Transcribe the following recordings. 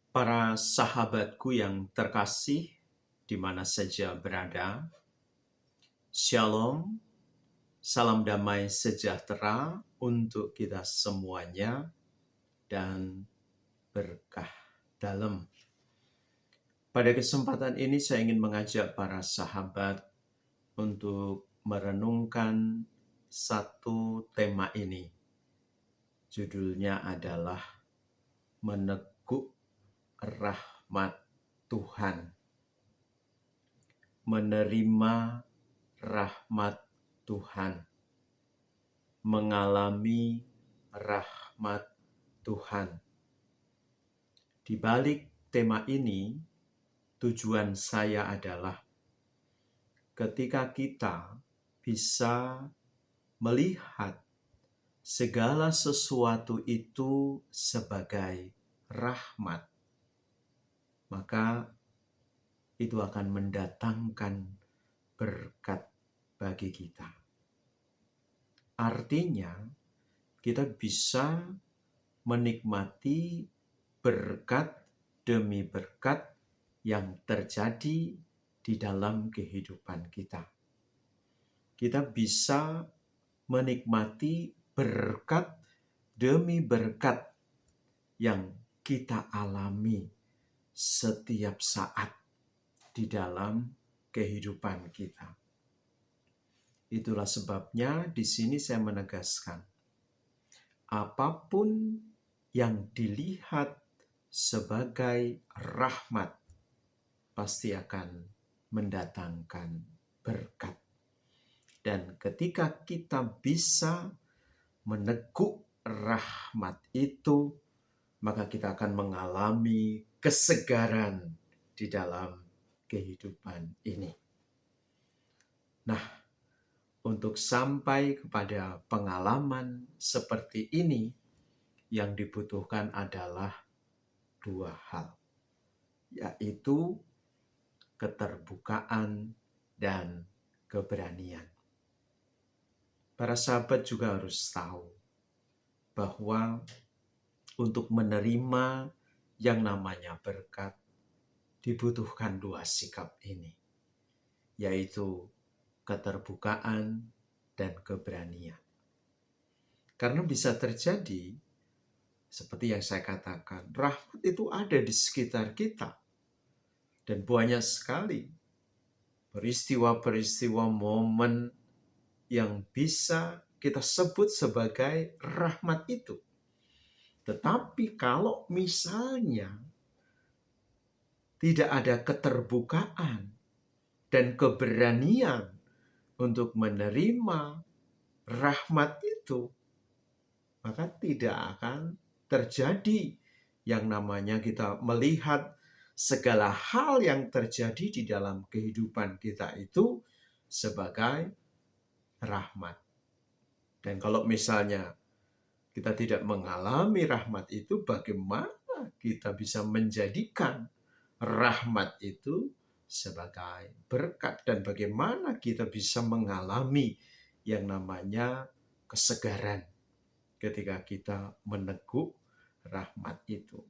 Para sahabatku yang terkasih, di mana saja berada, Shalom, salam damai sejahtera untuk kita semuanya, dan berkah dalam. Pada kesempatan ini saya ingin mengajak para sahabat untuk merenungkan satu tema ini. Judulnya adalah Meneguk Rahmat Tuhan. Menerima rahmat Tuhan, mengalami rahmat Tuhan. Di balik tema ini, tujuan saya adalah ketika kita bisa melihat segala sesuatu itu sebagai rahmat, maka itu akan mendatangkan berkat bagi kita. Artinya, kita bisa menikmati berkat demi berkat yang terjadi di dalam kehidupan kita. Kita bisa menikmati berkat demi berkat yang kita alami setiap saat di dalam kehidupan kita. Itulah sebabnya di sini saya menegaskan, apapun yang dilihat sebagai rahmat pasti akan mendatangkan berkat. Dan ketika kita bisa meneguk rahmat itu, maka kita akan mengalami kesegaran di dalam kehidupan ini. Nah, untuk sampai kepada pengalaman seperti ini, yang dibutuhkan adalah dua hal, yaitu keterbukaan dan keberanian. Para sahabat juga harus tahu bahwa untuk menerima yang namanya berkat dibutuhkan dua sikap ini, yaitu keterbukaan dan keberanian. Karena bisa terjadi, seperti yang saya katakan, rahmat itu ada di sekitar kita. Dan banyak sekali peristiwa-peristiwa, momen yang bisa kita sebut sebagai rahmat itu. Tetapi kalau misalnya tidak ada keterbukaan dan keberanian untuk menerima rahmat itu, maka tidak akan terjadi yang namanya kita melihat segala hal yang terjadi di dalam kehidupan kita itu sebagai rahmat. Dan kalau misalnya kita tidak mengalami rahmat itu, bagaimana kita bisa menjadikan rahmat itu sebagai berkat, dan bagaimana kita bisa mengalami yang namanya kesegaran ketika kita meneguk rahmat itu.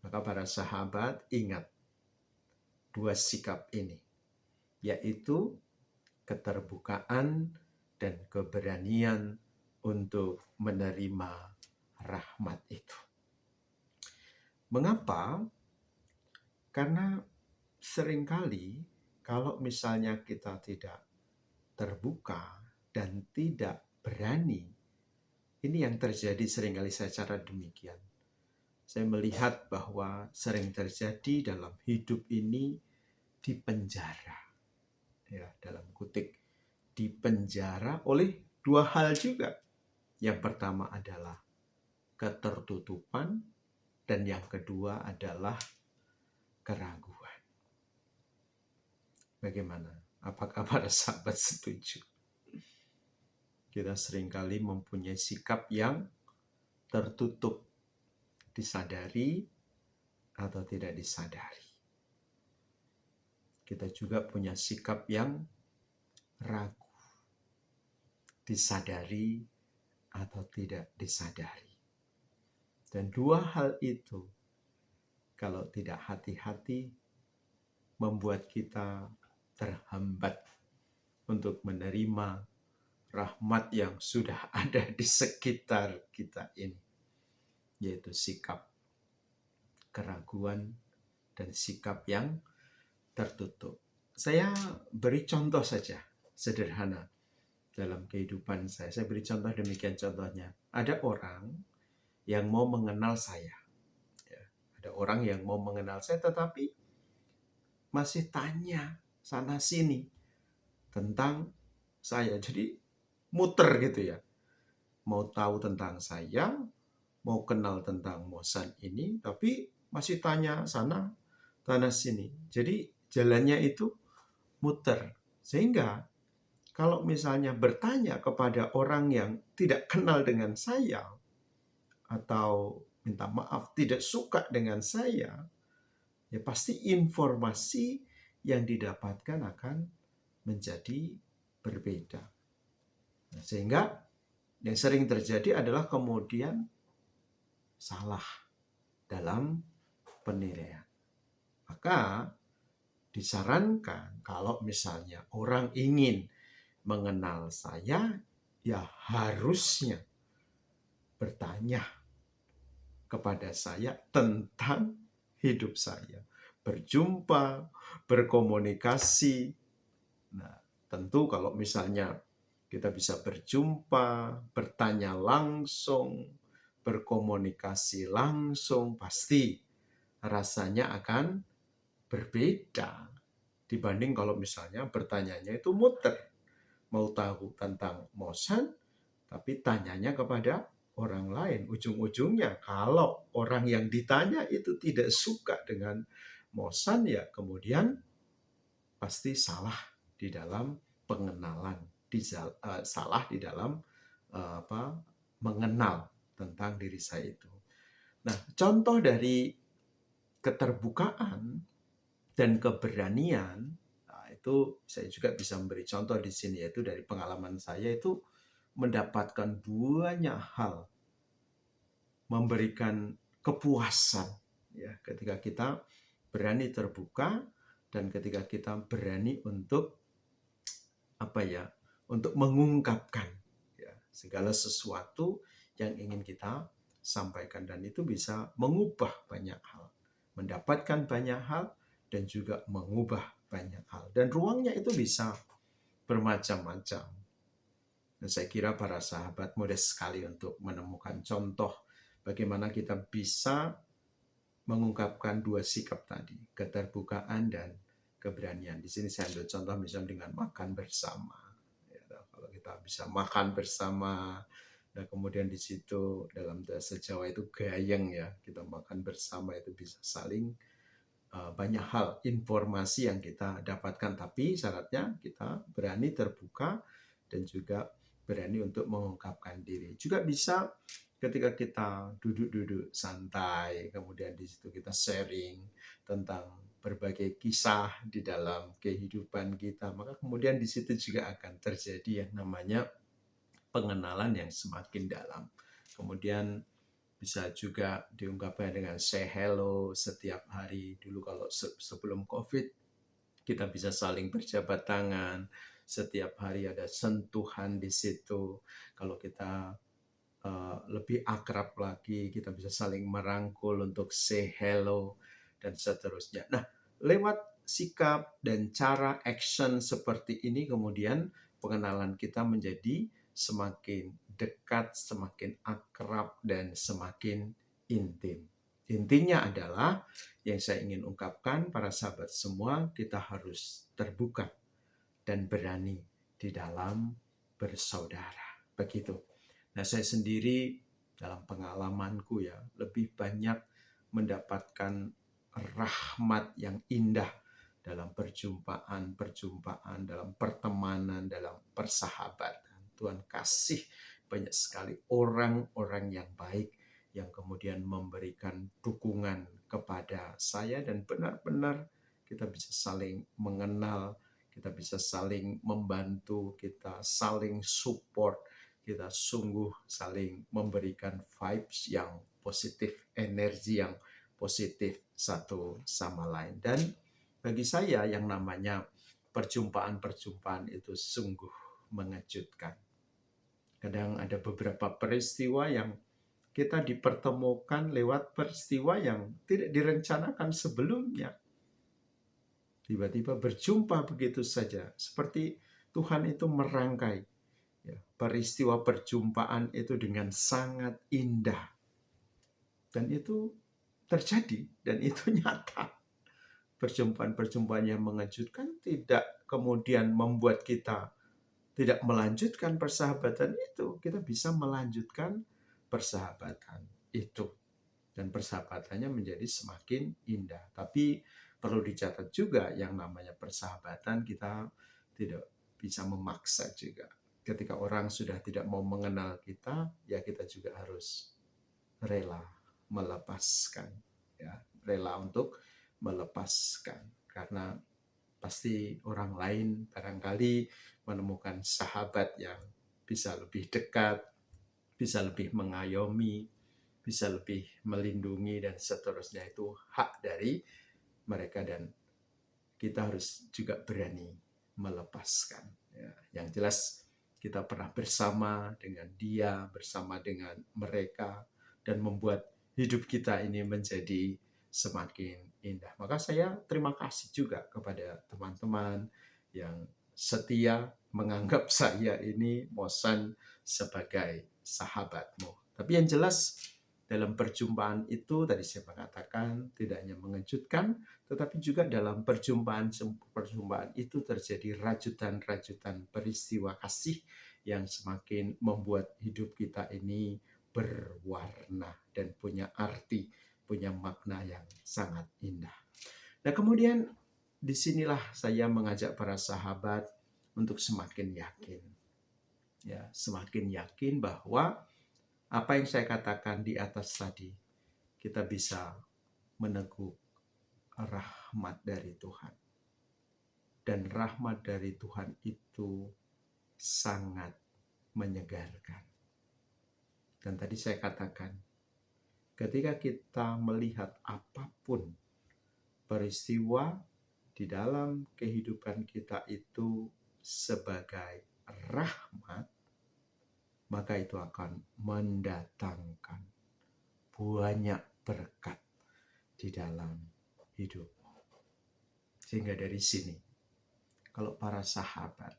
Maka para sahabat ingat dua sikap ini, yaitu keterbukaan dan keberanian untuk menerima rahmat itu. Mengapa? Karena seringkali kalau misalnya kita tidak terbuka dan tidak berani, ini yang terjadi seringkali secara demikian. Saya melihat bahwa sering terjadi dalam hidup ini di penjara. Ya, dalam kutip di penjara oleh dua hal juga. Yang pertama adalah ketertutupan dan yang kedua adalah keraguan. Bagaimana? Apakah para sahabat setuju? Kita seringkali mempunyai sikap yang tertutup, disadari atau tidak disadari. Kita juga punya sikap yang ragu, disadari atau tidak disadari. Dan dua hal itu kalau tidak hati-hati membuat kita terhambat untuk menerima rahmat yang sudah ada di sekitar kita ini, yaitu sikap keraguan dan sikap yang tertutup. Saya beri contoh saja, sederhana dalam kehidupan saya. Saya beri contoh demikian contohnya. Ada orang yang mau mengenal saya. Ya, ada orang yang mau mengenal saya tetapi masih tanya sana-sini tentang saya. Jadi muter gitu ya. Mau tahu tentang saya, mau kenal tentang Mosan ini, tapi masih tanya sana, sana sini. Jadi jalannya itu muter. Sehingga kalau misalnya bertanya kepada orang yang tidak kenal dengan saya, atau minta maaf tidak suka dengan saya, ya pasti informasi yang didapatkan akan menjadi berbeda. Nah, sehingga yang sering terjadi adalah kemudian salah dalam penilaian. Maka disarankan kalau misalnya orang ingin mengenal saya, ya harusnya bertanya kepada saya tentang hidup saya. Berjumpa, berkomunikasi. Nah, tentu kalau misalnya kita bisa berjumpa, bertanya langsung, berkomunikasi langsung, pasti rasanya akan berbeda dibanding kalau misalnya bertanyanya itu muter. Mau tahu tentang Mosan, tapi tanyanya kepada orang lain. Ujung-ujungnya kalau orang yang ditanya itu tidak suka dengan Mosan, ya kemudian pasti salah di dalam pengenalan, salah di dalam mengenal tentang diri saya itu. Nah, contoh dari keterbukaan dan keberanian, nah itu saya juga bisa memberi contoh di sini, yaitu dari pengalaman saya itu mendapatkan banyak hal, memberikan kepuasan ya ketika kita berani terbuka dan ketika kita berani untuk untuk mengungkapkan ya segala sesuatu yang ingin kita sampaikan, dan itu bisa mengubah banyak hal, mendapatkan banyak hal dan juga mengubah banyak hal, dan ruangnya itu bisa bermacam-macam. Dan saya kira para sahabat mudah sekali untuk menemukan contoh bagaimana kita bisa mengungkapkan dua sikap tadi, keterbukaan dan keberanian. Di sini saya ambil contoh misalnya dengan makan bersama. Ya, kalau kita bisa makan bersama, dan kemudian di situ dalam bahasa Jawa itu gayeng ya, kita makan bersama itu bisa saling banyak hal informasi yang kita dapatkan, tapi syaratnya kita berani terbuka dan juga berani untuk mengungkapkan diri. Juga bisa ketika kita duduk-duduk santai, kemudian di situ kita sharing tentang berbagai kisah di dalam kehidupan kita, maka kemudian di situ juga akan terjadi yang namanya pengenalan yang semakin dalam. Kemudian bisa juga diungkapkan dengan say hello setiap hari. Dulu kalau sebelum COVID, kita bisa saling berjabat tangan. Setiap hari ada sentuhan di situ. Kalau kita lebih akrab lagi, kita bisa saling merangkul untuk say hello, dan seterusnya. Nah, lewat sikap dan cara action seperti ini, kemudian pengenalan kita menjadi semakin dekat, semakin akrab, dan semakin intim. Intinya adalah yang saya ingin ungkapkan, para sahabat semua, kita harus terbuka dan berani di dalam bersaudara. Begitu. Nah, saya sendiri dalam pengalamanku ya, lebih banyak mendapatkan rahmat yang indah dalam perjumpaan, dalam pertemanan, dalam persahabatan. Tuhan kasih banyak sekali orang-orang yang baik yang kemudian memberikan dukungan kepada saya, dan benar-benar kita bisa saling mengenal, kita bisa saling membantu, kita saling support, kita sungguh saling memberikan vibes yang positif, energi yang positif satu sama lain. Dan bagi saya yang namanya perjumpaan-perjumpaan itu sungguh mengejutkan. Kadang ada beberapa peristiwa yang kita dipertemukan lewat peristiwa yang tidak direncanakan sebelumnya. Tiba-tiba berjumpa begitu saja. Seperti Tuhan itu merangkai peristiwa perjumpaan itu dengan sangat indah. Dan itu terjadi dan itu nyata. Perjumpaan-perjumpaan yang mengejutkan tidak kemudian membuat kita tidak melanjutkan persahabatan itu. Kita bisa melanjutkan persahabatan itu. Dan persahabatannya menjadi semakin indah. Tapi perlu dicatat juga yang namanya persahabatan kita tidak bisa memaksa juga. Ketika orang sudah tidak mau mengenal kita, ya kita juga harus rela melepaskan. Ya, rela untuk melepaskan. Karena pasti orang lain barangkali menemukan sahabat yang bisa lebih dekat, bisa lebih mengayomi, bisa lebih melindungi dan seterusnya. Itu hak dari mereka dan kita harus juga berani melepaskan. Ya, yang jelas kita pernah bersama dengan dia, bersama dengan mereka dan membuat hidup kita ini menjadi semakin indah. Maka saya terima kasih juga kepada teman-teman yang setia menganggap saya ini Mosan sebagai sahabatmu. Tapi yang jelas dalam perjumpaan itu tadi saya mengatakan tidak hanya mengejutkan, tetapi juga dalam perjumpaan itu terjadi rajutan-rajutan peristiwa kasih yang semakin membuat hidup kita ini berwarna dan punya arti, punya makna yang sangat indah. Nah, kemudian disinilah saya mengajak para sahabat untuk semakin yakin. Ya, semakin yakin bahwa apa yang saya katakan di atas tadi, kita bisa meneguk rahmat dari Tuhan. Dan rahmat dari Tuhan itu sangat menyegarkan. Dan tadi saya katakan, ketika kita melihat apapun peristiwa di dalam kehidupan kita itu sebagai rahmat, maka itu akan mendatangkan banyak berkat di dalam hidup. Sehingga dari sini, kalau para sahabat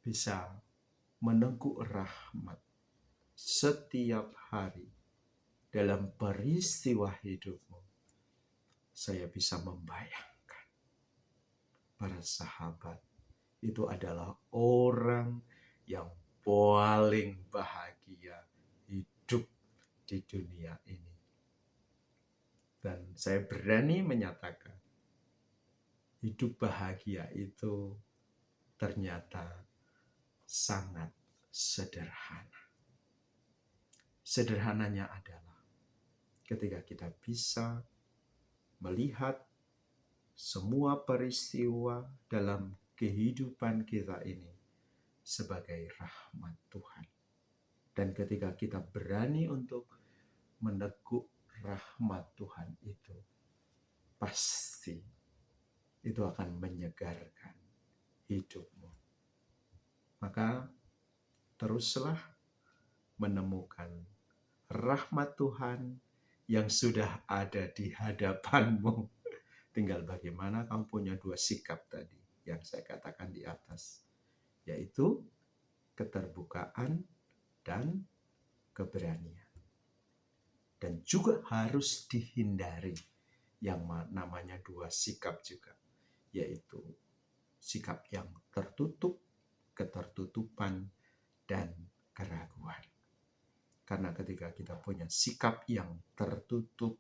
bisa meneguk rahmat setiap hari dalam peristiwa hidupmu, saya bisa membayangkan para sahabat itu adalah orang yang paling bahagia hidup di dunia ini. Dan saya berani menyatakan hidup bahagia itu ternyata sangat sederhana. Sederhananya adalah ketika kita bisa melihat semua peristiwa dalam kehidupan kita ini sebagai rahmat Tuhan. Dan ketika kita berani untuk meneguk rahmat Tuhan itu, pasti itu akan menyegarkan hidupmu. Maka teruslah menemukan rahmat Tuhan yang sudah ada di hadapanmu. Tinggal bagaimana kamu punya dua sikap tadi yang saya katakan di atas, yaitu keterbukaan dan keberanian. Dan juga harus dihindari yang namanya dua sikap juga, yaitu sikap yang tertutup, ketertutupan, dan keraguan. Karena ketika kita punya sikap yang tertutup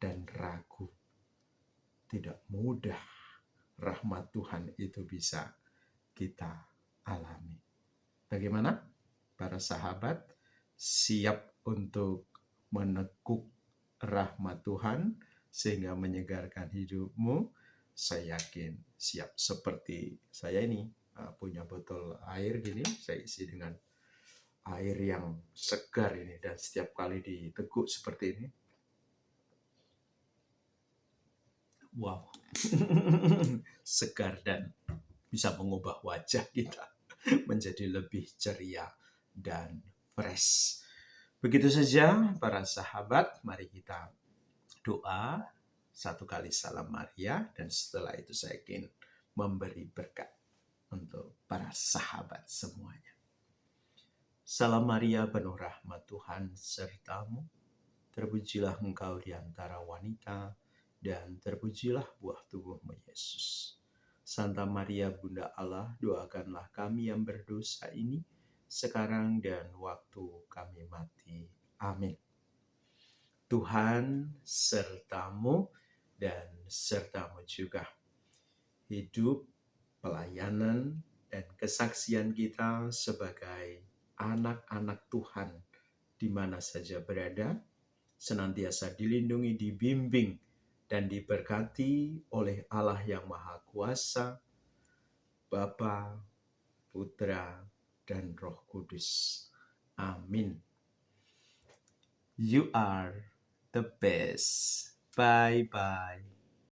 dan ragu, tidak mudah rahmat Tuhan itu bisa kita alami. Bagaimana? Para sahabat siap untuk meneguk rahmat Tuhan sehingga menyegarkan hidupmu. Saya yakin siap. Seperti saya ini punya botol air gini, saya isi dengan air yang segar ini, dan setiap kali diteguk seperti ini Wow, segar dan bisa mengubah wajah kita menjadi lebih ceria dan fresh. Begitu saja para sahabat, mari kita doa satu kali salam Maria, dan setelah itu saya ingin memberi berkat untuk para sahabat semuanya. Salam Maria, penuh rahmat Tuhan sertamu, terpujilah engkau di antara wanita, dan terpujilah buah tubuhmu Yesus. Santa Maria Bunda Allah, doakanlah kami yang berdosa ini, sekarang dan waktu kami mati. Amin. Tuhan sertamu dan sertamu juga. Hidup, pelayanan, dan kesaksian kita sebagai anak-anak Tuhan di mana saja berada, senantiasa dilindungi, dibimbing, dan diberkati oleh Allah yang Maha Kuasa, Bapa, Putra, dan Roh Kudus. Amin. You are the best. Bye-bye.